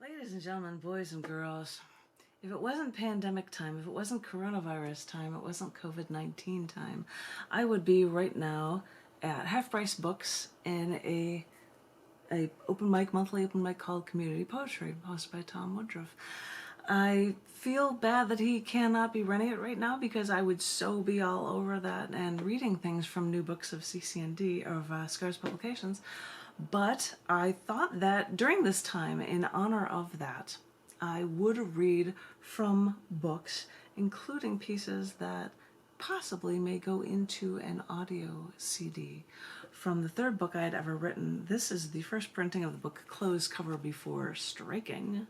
Ladies and gentlemen, boys and girls, if it wasn't pandemic time, if it wasn't coronavirus time, it wasn't COVID-19 time, I would be right now at Half Price Books in a monthly open mic called Community Poetry, hosted by Tom Woodruff. I feel bad that he cannot be running it right now because I would so be all over that and reading things from new books of CCND, of Scars Publications. But I thought that during this time, in honor of that, I would read from books, including pieces that possibly may go into an audio CD. From the third book I had ever written, this is the first printing of the book Close Cover Before Striking.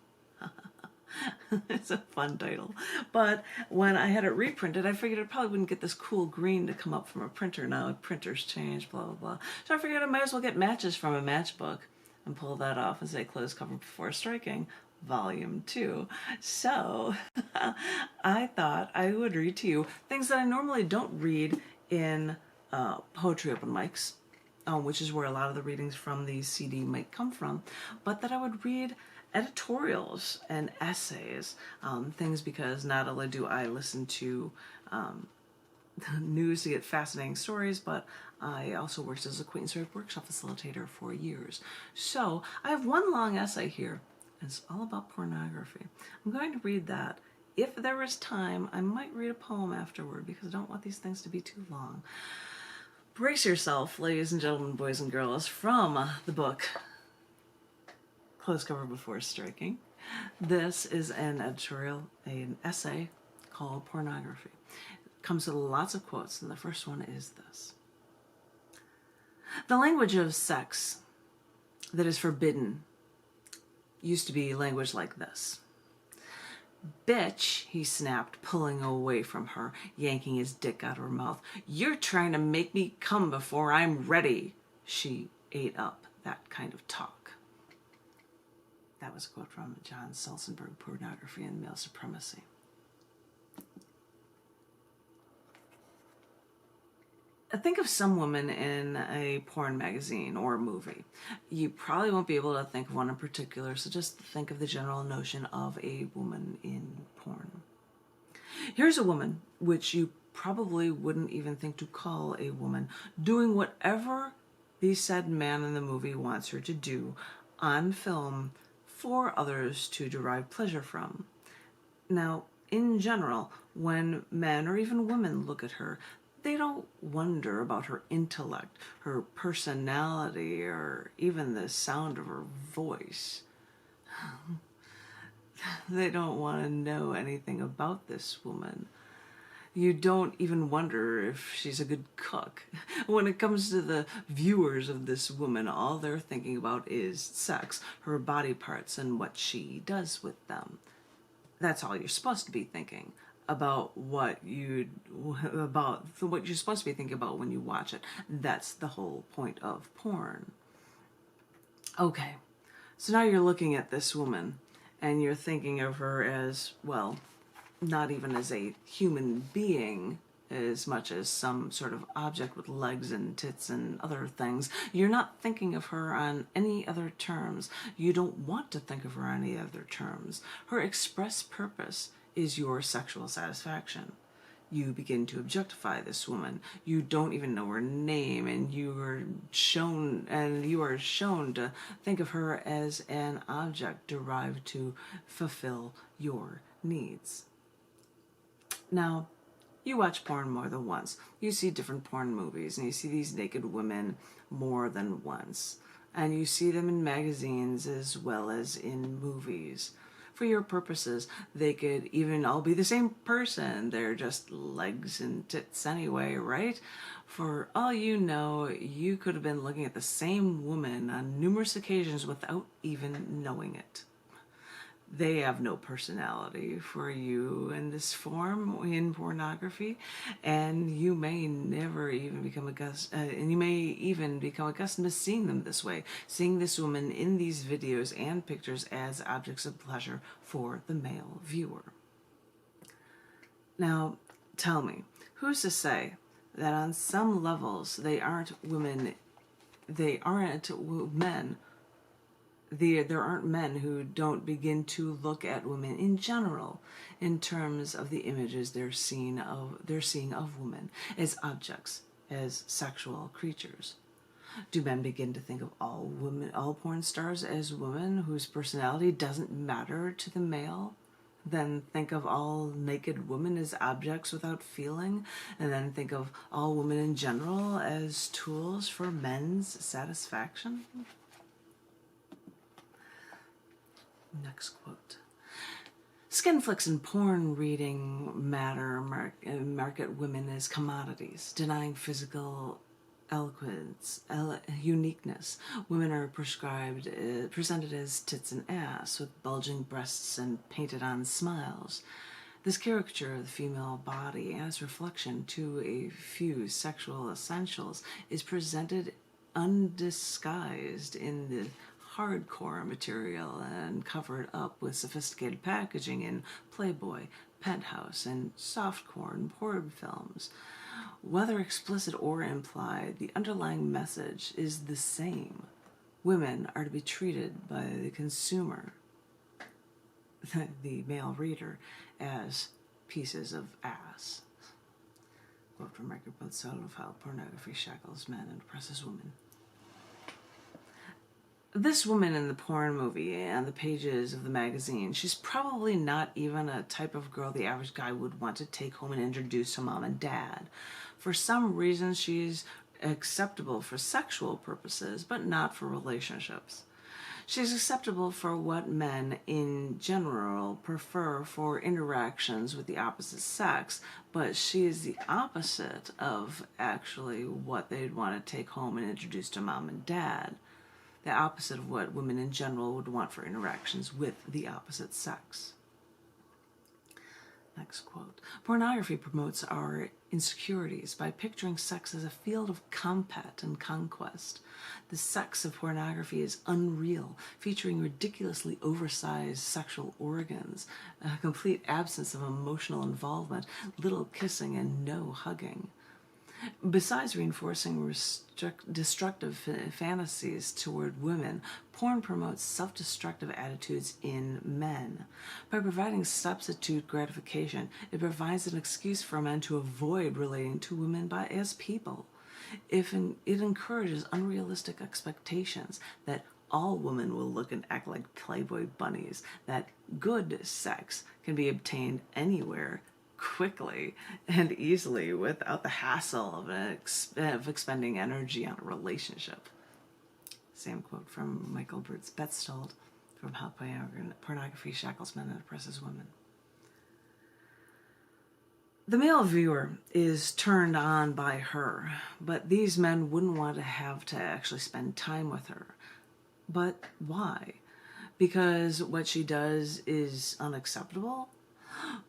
It's a fun title. But when I had it reprinted, I figured it probably wouldn't get this cool green to come up from a printer now. Printers change, blah, blah, blah. So I figured I might as well get matches from a matchbook and pull that off and say Close Cover Before Striking, Volume 2. So I thought I would read to you things that I normally don't read in poetry open mics, which is where a lot of the readings from the CD might come from, but that I would read editorials and essays, things because not only do I listen to news to get fascinating stories, but I also worked as a Queen's Road workshop facilitator for years. So I have one long essay here. It's all about pornography. I'm going to read that. If there is time, I might read a poem afterward because I don't want these things to be too long. Brace yourself, ladies and gentlemen, boys and girls, from the book Close Cover Before Striking. This is an editorial, an essay called Pornography. It comes with lots of quotes, and the first one is this. The language of sex that is forbidden used to be language like this. Bitch, he snapped, pulling away from her, yanking his dick out of her mouth. You're trying to make me come before I'm ready. She ate up that kind of talk. That was a quote from John Selzenberg, Pornography and Male Supremacy. Think of some woman in a porn magazine or movie. You probably won't be able to think of one in particular, so just think of the general notion of a woman in porn. Here's a woman, which you probably wouldn't even think to call a woman, doing whatever the said man in the movie wants her to do on film for others to derive pleasure from. Now, in general, when men or even women look at her, they don't wonder about her intellect, her personality, or even the sound of her voice. They don't want to know anything about this woman. You don't even wonder if she's a good cook. When it comes to the viewers of this woman, all they're thinking about is sex, her body parts, and what she does with them. That's all you're supposed to be thinking about what you're supposed to be thinking about when you watch it. That's the whole point of porn. Okay, so now you're looking at this woman and you're thinking of her as, well, not even as a human being as much as some sort of object with legs and tits and other things. You're not thinking of her on any other terms. You don't want to think of her on any other terms. Her express purpose is your sexual satisfaction. You begin to objectify this woman. You don't even know her name, and you are shown to think of her as an object derived to fulfill your needs. Now, you watch porn more than once. You see different porn movies, and you see these naked women more than once. And you see them in magazines as well as in movies. For your purposes, they could even all be the same person. They're just legs and tits anyway, right? For all you know, you could have been looking at the same woman on numerous occasions without even knowing it. They have no personality for you in this form in pornography, and you may never even become accustomed to seeing them this way, seeing this woman in these videos and pictures as objects of pleasure for the male viewer. Now, tell me, who's to say that on some levels they aren't men there aren't men who don't begin to look at women in general in terms of the images they're seeing of women as objects, as sexual creatures. Do men begin to think of all porn stars as women whose personality doesn't matter to the male? Then think of all naked women as objects without feeling, and then think of all women in general as tools for men's satisfaction? Next quote. Skin flicks and porn reading market women as commodities, denying physical eloquence, uniqueness. Women are presented as tits and ass, with bulging breasts and painted-on smiles. This caricature of the female body and its reflection to a few sexual essentials is presented undisguised in the hardcore material and covered up with sophisticated packaging in Playboy, Penthouse, and softcore porn films. Whether explicit or implied, the underlying message is the same. Women are to be treated by the consumer, the male reader, as pieces of ass. Quote from Record Both Sodophile, Pornography shackles men and oppresses women. This woman in the porn movie and the pages of the magazine, she's probably not even a type of girl the average guy would want to take home and introduce to mom and dad. For some reason, she's acceptable for sexual purposes, but not for relationships. She's acceptable for what men in general prefer for interactions with the opposite sex, but she is the opposite of actually what they'd want to take home and introduce to mom and dad. The opposite of what women in general would want for interactions with the opposite sex. Next quote. Pornography promotes our insecurities by picturing sex as a field of combat and conquest. The sex of pornography is unreal, featuring ridiculously oversized sexual organs, a complete absence of emotional involvement, little kissing, and no hugging. Besides reinforcing destructive fantasies toward women, porn promotes self-destructive attitudes in men. By providing substitute gratification, it provides an excuse for men to avoid relating to women as people. It encourages unrealistic expectations that all women will look and act like Playboy bunnies, that good sex can be obtained anywhere, quickly and easily, without the hassle of expending energy on a relationship. Same quote from Michael Betzold from How Pornography Shackles Men and Oppresses Women. The male viewer is turned on by her, but these men wouldn't want to have to actually spend time with her. But why? Because what she does is unacceptable?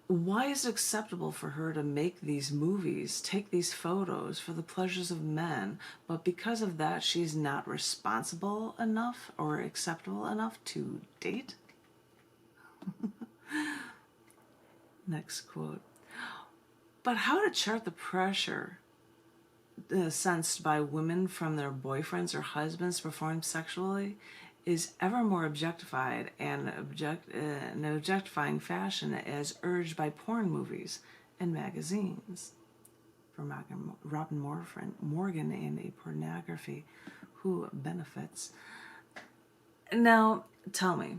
Why is it acceptable for her to make these movies, take these photos for the pleasures of men, but because of that she's not responsible enough or acceptable enough to date? Next quote. But how to chart the pressure sensed by women from their boyfriends or husbands to perform sexually is ever more objectified and an objectifying fashion as urged by porn movies and magazines. From Robin Morgan in A Pornography, Who Benefits? Now, tell me,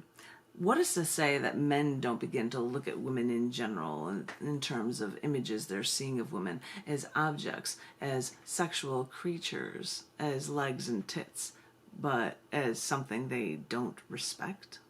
what is to say that men don't begin to look at women in general in terms of images they're seeing of women as objects, as sexual creatures, as legs and tits, but as something they don't respect?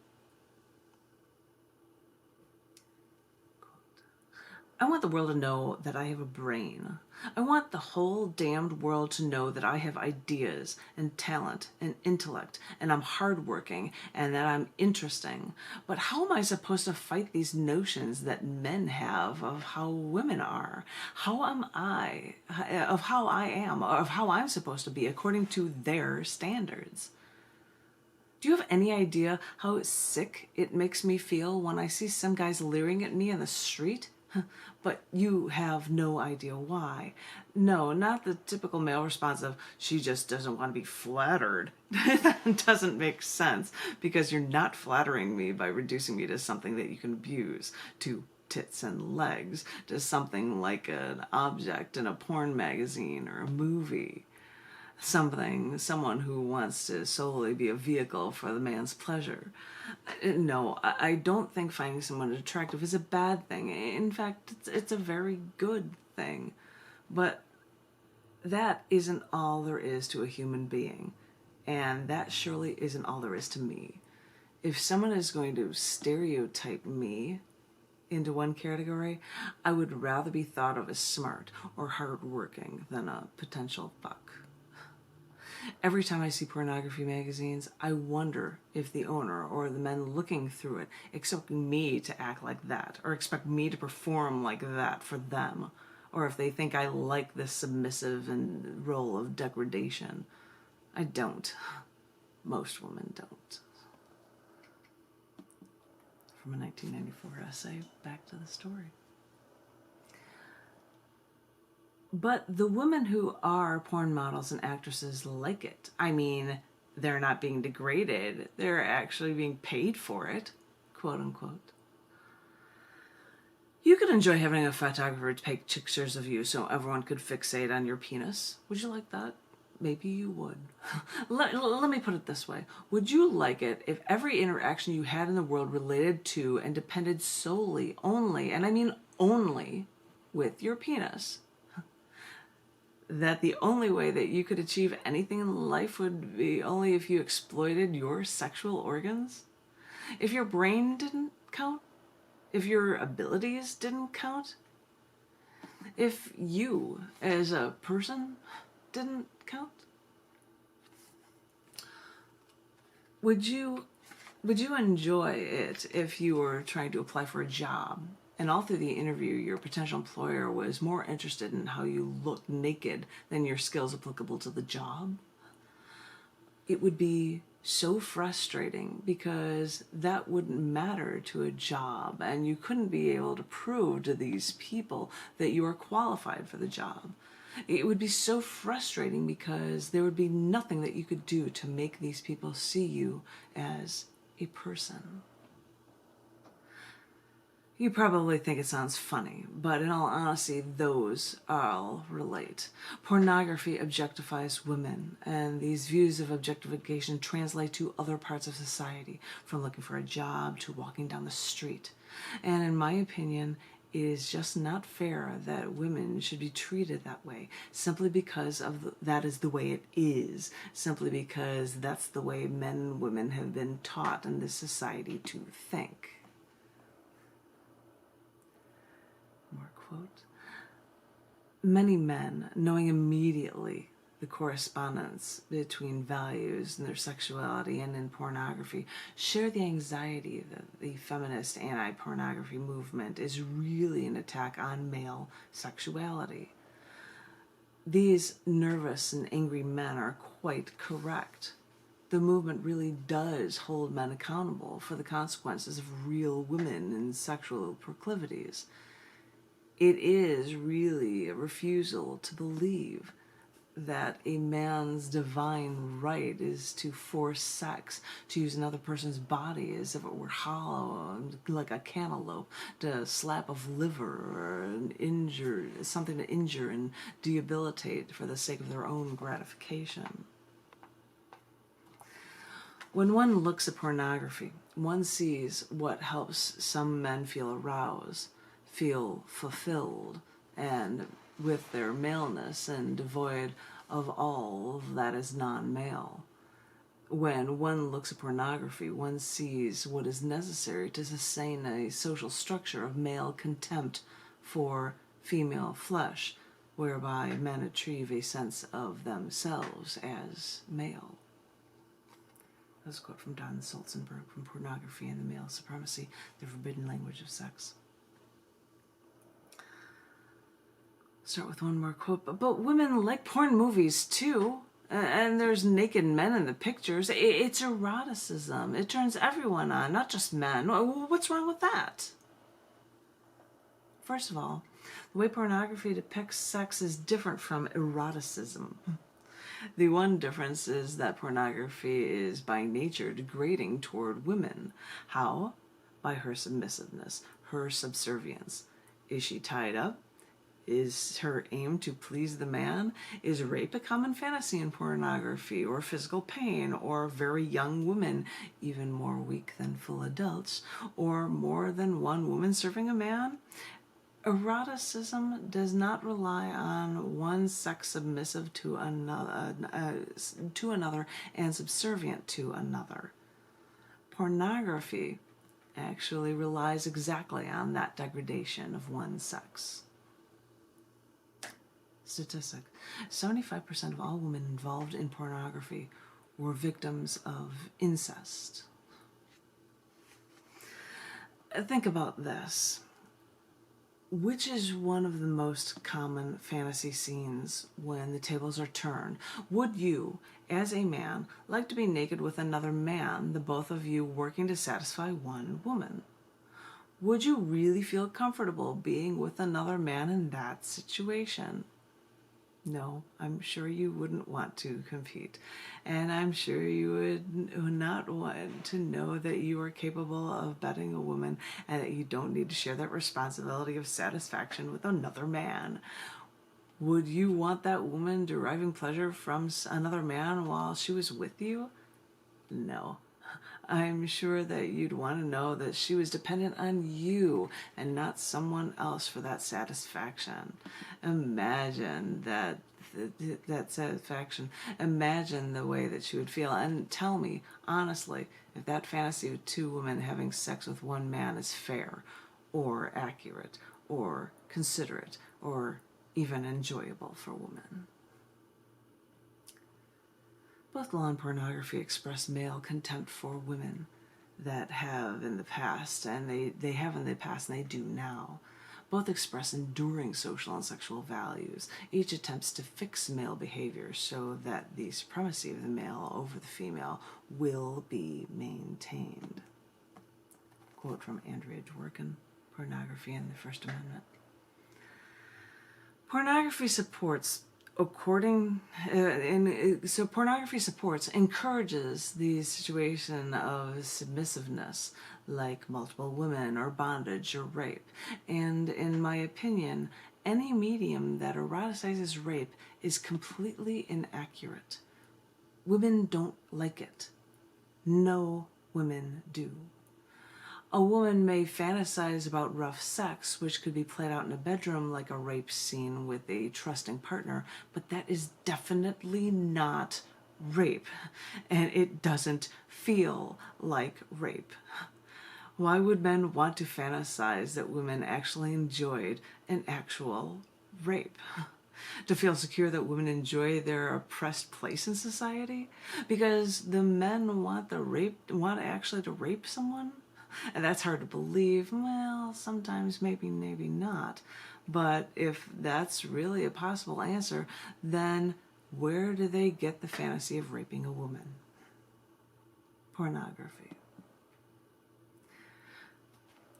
I want the world to know that I have a brain. I want the whole damned world to know that I have ideas and talent and intellect, and I'm hardworking, and that I'm interesting. But how am I supposed to fight these notions that men have of how women are? How am I, of how I am, or of how I'm supposed to be according to their standards? Do you have any idea how sick it makes me feel when I see some guys leering at me in the street? but you have no idea why. No, not the typical male response of, she just doesn't want to be flattered. That doesn't make sense, because you're not flattering me by reducing me to something that you can abuse, to tits and legs, to something like an object in a porn magazine or a movie. Someone who wants to solely be a vehicle for the man's pleasure. No, I don't think finding someone attractive is a bad thing. In fact, it's a very good thing. But that isn't all there is to a human being. And that surely isn't all there is to me. If someone is going to stereotype me into one category, I would rather be thought of as smart or hardworking than a potential fuck. Every time I see pornography magazines, I wonder if the owner or the men looking through it expect me to act like that, or expect me to perform like that for them, or if they think I like this submissive and role of degradation. I don't. Most women don't. From a 1994 essay, back to the story. But the women who are porn models and actresses like it. I mean, they're not being degraded. They're actually being paid for it, quote unquote. You could enjoy having a photographer take pictures of you so everyone could fixate on your penis. Would you like that? Maybe you would. Let me put it this way. Would you like it if every interaction you had in the world related to and depended solely, only, and I mean only, with your penis? That the only way that you could achieve anything in life would be only if you exploited your sexual organs? If your brain didn't count? If your abilities didn't count? If you, as a person, didn't count? Would you enjoy it if you were trying to apply for a job, and all through the interview your potential employer was more interested in how you looked naked than your skills applicable to the job? It would be so frustrating, because that wouldn't matter to a job, and you couldn't be able to prove to these people that you are qualified for the job. It would be so frustrating because there would be nothing that you could do to make these people see you as a person. You probably think it sounds funny, but in all honesty, those all relate. Pornography objectifies women, and these views of objectification translate to other parts of society, from looking for a job to walking down the street. And in my opinion, it is just not fair that women should be treated that way, simply because that is the way it is, simply because that's the way men and women have been taught in this society to think. More quote. Many men, knowing immediately the correspondence between values and their sexuality and in pornography, share the anxiety that the feminist anti-pornography movement is really an attack on male sexuality. These nervous and angry men are quite correct. The movement really does hold men accountable for the consequences of real women and sexual proclivities. It is really a refusal to believe that a man's divine right is to force sex, to use another person's body as if it were hollow, like a cantaloupe, to slap of liver or something to injure and debilitate for the sake of their own gratification. When one looks at pornography, one sees what helps some men feel aroused, feel fulfilled, and with their maleness and devoid of all that is non-male. When one looks at pornography, one sees what is necessary to sustain a social structure of male contempt for female flesh, whereby men achieve a sense of themselves as male. That's a quote from Don Solzenberg from Pornography and the Male Supremacy, the Forbidden Language of Sex. Start with one more quote. But women like porn movies too, and there's naked men in the pictures. It's eroticism. It turns everyone on, not just men. What's wrong with that? First of all, the way pornography depicts sex is different from eroticism. The one difference is that pornography is by nature degrading toward women. How? By her submissiveness, her subservience. Is she tied up? Is her aim to please the man? Is rape a common fantasy in pornography, or physical pain, or very young women, even more weak than full adults, or more than one woman serving a man? Eroticism does not rely on one sex submissive to another and subservient to another. Pornography actually relies exactly on that degradation of one sex. Statistic: 75% of all women involved in pornography were victims of incest. Think about this. Which is one of the most common fantasy scenes when the tables are turned? Would you, as a man, like to be naked with another man, the both of you working to satisfy one woman? Would you really feel comfortable being with another man in that situation? No, I'm sure you wouldn't want to compete. And I'm sure you would not want to know that you are capable of betting a woman and that you don't need to share that responsibility of satisfaction with another man. Would you want that woman deriving pleasure from another man while she was with you? No. I'm sure that you'd want to know that she was dependent on you and not someone else for that satisfaction. Imagine that satisfaction. Imagine the way that she would feel. And tell me, honestly, if that fantasy of two women having sex with one man is fair, or accurate, or considerate, or even enjoyable for women. Both law and pornography express male contempt for women that have in the past, and they have in the past and they do now. Both express enduring social and sexual values. Each attempts to fix male behavior so that the supremacy of the male over the female will be maintained. Quote from Andrea Dworkin, Pornography and the First Amendment. Pornography supports encourages the situation of submissiveness, like multiple women or bondage or rape. And in my opinion, any medium that eroticizes rape is completely inaccurate. Women don't like it. No women do. A woman may fantasize about rough sex, which could be played out in a bedroom like a rape scene with a trusting partner, but that is definitely not rape, and it doesn't feel like rape. Why would men want to fantasize that women actually enjoyed an actual rape? To feel secure that women enjoy their oppressed place in society? Because the men want actually to rape someone? And that's hard to believe. Well, sometimes maybe not. But if that's really a possible answer, then where do they get the fantasy of raping a woman? Pornography.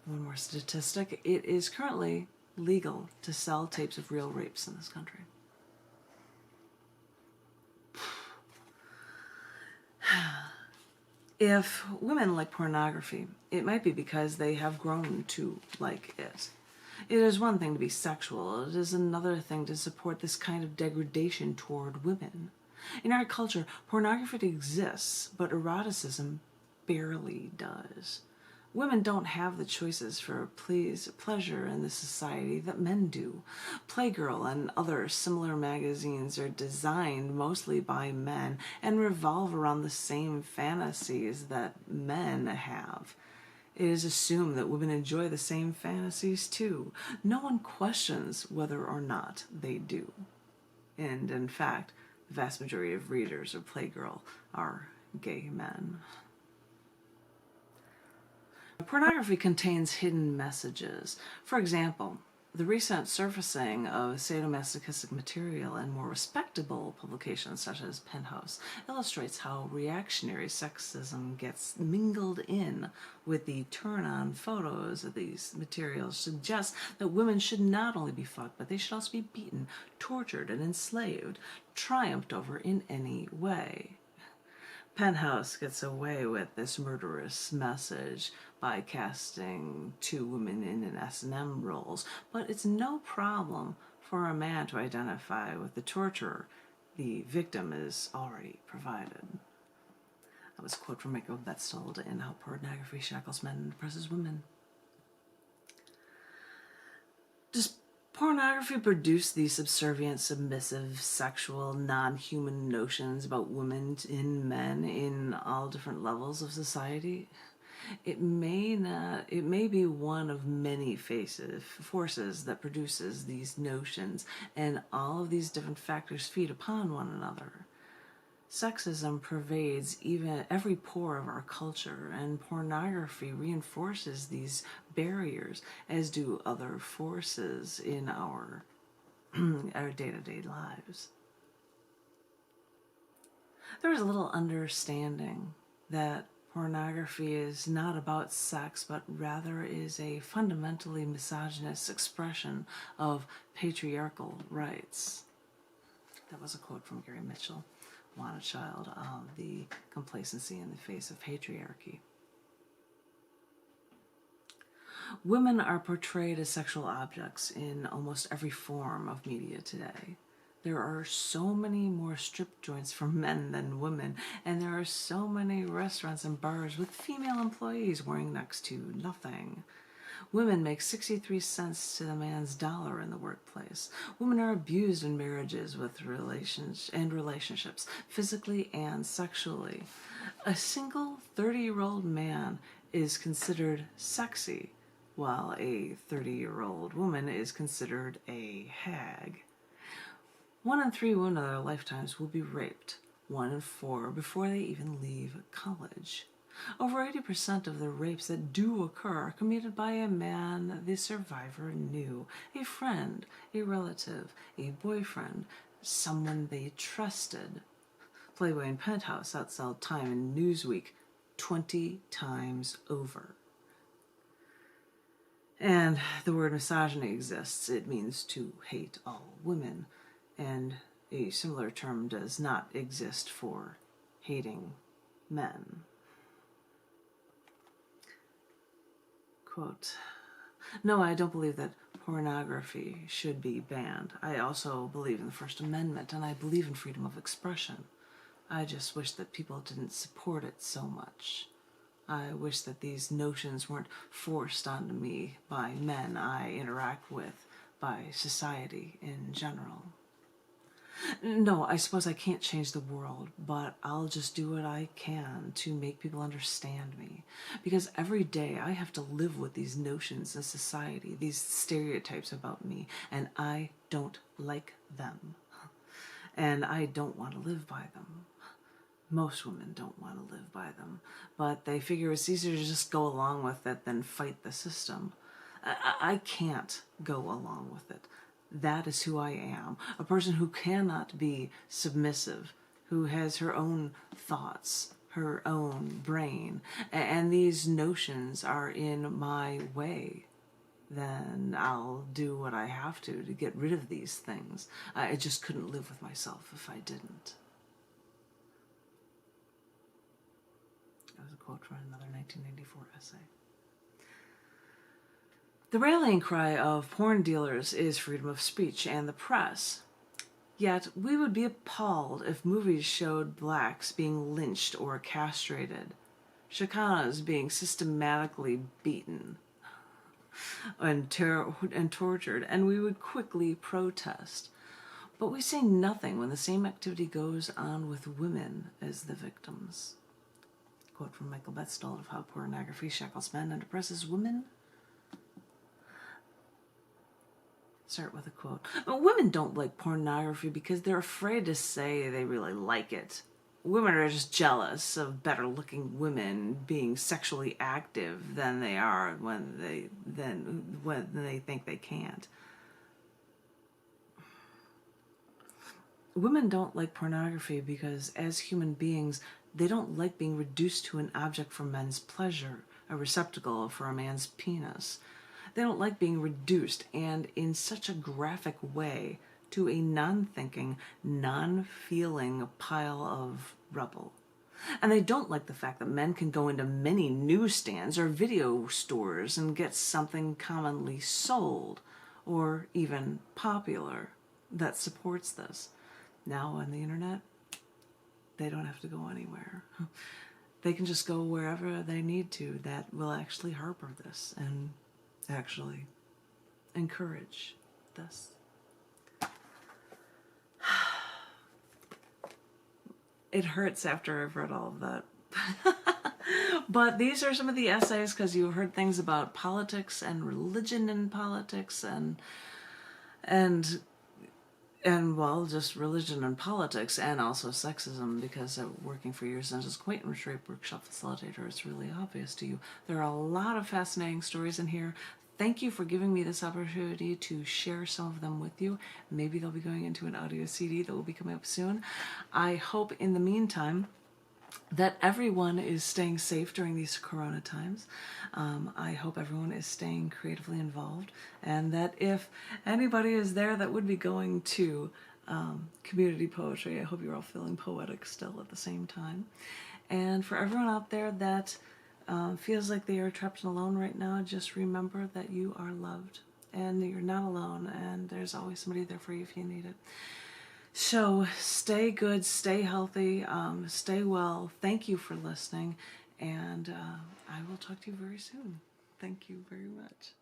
One more statistic. It is currently legal to sell tapes of real rapes in this country. If women like pornography, it might be because they have grown to like it. It is one thing to be sexual. It is another thing to support this kind of degradation toward women. In our culture, pornography exists, but eroticism barely does. Women don't have the choices for pleasure in this society that men do. Playgirl and other similar magazines are designed mostly by men and revolve around the same fantasies that men have. It is assumed that women enjoy the same fantasies too. No one questions whether or not they do. And in fact, the vast majority of readers of Playgirl are gay men. Pornography contains hidden messages. For example, The recent surfacing of sadomasochistic material in more respectable publications such as Penthouse illustrates how reactionary sexism gets mingled in with the turn-on photos of these materials suggests that women should not only be fucked, but they should also be beaten, tortured, and enslaved, triumphed over in any way. Penthouse gets away with this murderous message by casting two women in S&M roles, but it's no problem for a man to identify with the torturer the victim is already provided. That was a quote from Michael Betzold in How Pornography Shackles Men and Oppresses Women. Does pornography produce these subservient, submissive, sexual, non-human notions about women in men in all different levels of society? It may be one of many forces that produces these notions, and all of these different factors feed upon one another. Sexism pervades even every pore of our culture, and pornography reinforces these barriers, as do other forces in our day-to-day lives. There is a little understanding that pornography is not about sex, but rather is a fundamentally misogynist expression of patriarchal rights. That was a quote from Gary Mitchell, Wanted Child, The Complacency in the Face of Patriarchy. Women are portrayed as sexual objects in almost every form of media today. There are so many more strip joints for men than women, and there are so many restaurants and bars with female employees wearing next to nothing. Women make 63 cents to the man's dollar in the workplace. Women are abused in marriages with relationships, physically and sexually. A single 30-year-old man is considered sexy, while a 30-year-old woman is considered a hag. 1 in 3 women in their lifetimes will be raped, 1 in 4 before they even leave college. Over 80% of the rapes that do occur are committed by a man the survivor knew, a friend, a relative, a boyfriend, someone they trusted. Playboy and Penthouse outsold Time and Newsweek 20 times over. And the word misogyny exists. It means to hate all women. And a similar term does not exist for hating men. Quote, "No, I don't believe that pornography should be banned. I also believe in the First Amendment, and I believe in freedom of expression. I just wish that people didn't support it so much. I wish that these notions weren't forced onto me by men I interact with, by society in general. No, I suppose I can't change the world, but I'll just do what I can to make people understand me. Because every day I have to live with these notions in society, these stereotypes about me, and I don't like them. And I don't want to live by them. Most women don't want to live by them, but they figure it's easier to just go along with it than fight the system. I can't go along with it. That is who I am, a person who cannot be submissive, who has her own thoughts, her own brain, and these notions are in my way. Then I'll do what I have to get rid of these things. I just couldn't live with myself if I didn't." That was a quote from another 1994 essay. The rallying cry of porn dealers is freedom of speech and the press. Yet we would be appalled if movies showed blacks being lynched or castrated, Chicanos being systematically beaten and tortured, and we would quickly protest. But we say nothing when the same activity goes on with women as the victims. Quote from Michael Betzold of How Pornography Shackles Men and Oppresses Women. Start with a quote. "But women don't like pornography because they're afraid to say they really like it. Women are just jealous of better-looking women being sexually active than they are when they think they can't. women don't like pornography because as human beings, they don't like being reduced to an object for men's pleasure, a receptacle for a man's penis. They don't like being reduced, and in such a graphic way, to a non-thinking, non-feeling pile of rubble. And they don't like the fact that men can go into many newsstands or video stores and get something commonly sold or even popular that supports this. Now on the internet, they don't have to go anywhere. They can just go wherever they need to that will actually harbor this and actually encourage this. It hurts after I've read all of that. But these are some of the essays, because you heard things about politics and religion and politics and well, just religion and politics, and also sexism, because working for years as a acquaintance rape workshop facilitator, it's really obvious to you. There are a lot of fascinating stories in here. Thank you for giving me this opportunity to share some of them with you. Maybe they'll be going into an audio CD that will be coming up soon. I hope in the meantime that everyone is staying safe during these corona times. I hope everyone is staying creatively involved, and that if anybody is there that would be going to community poetry, I hope you're all feeling poetic still at the same time. And for everyone out there that feels like they are trapped and alone right now, just remember that you are loved and you're not alone, and there's always somebody there for you if you need it. So stay good, stay healthy, stay well. Thank you for listening, and I will talk to you very soon. Thank you very much.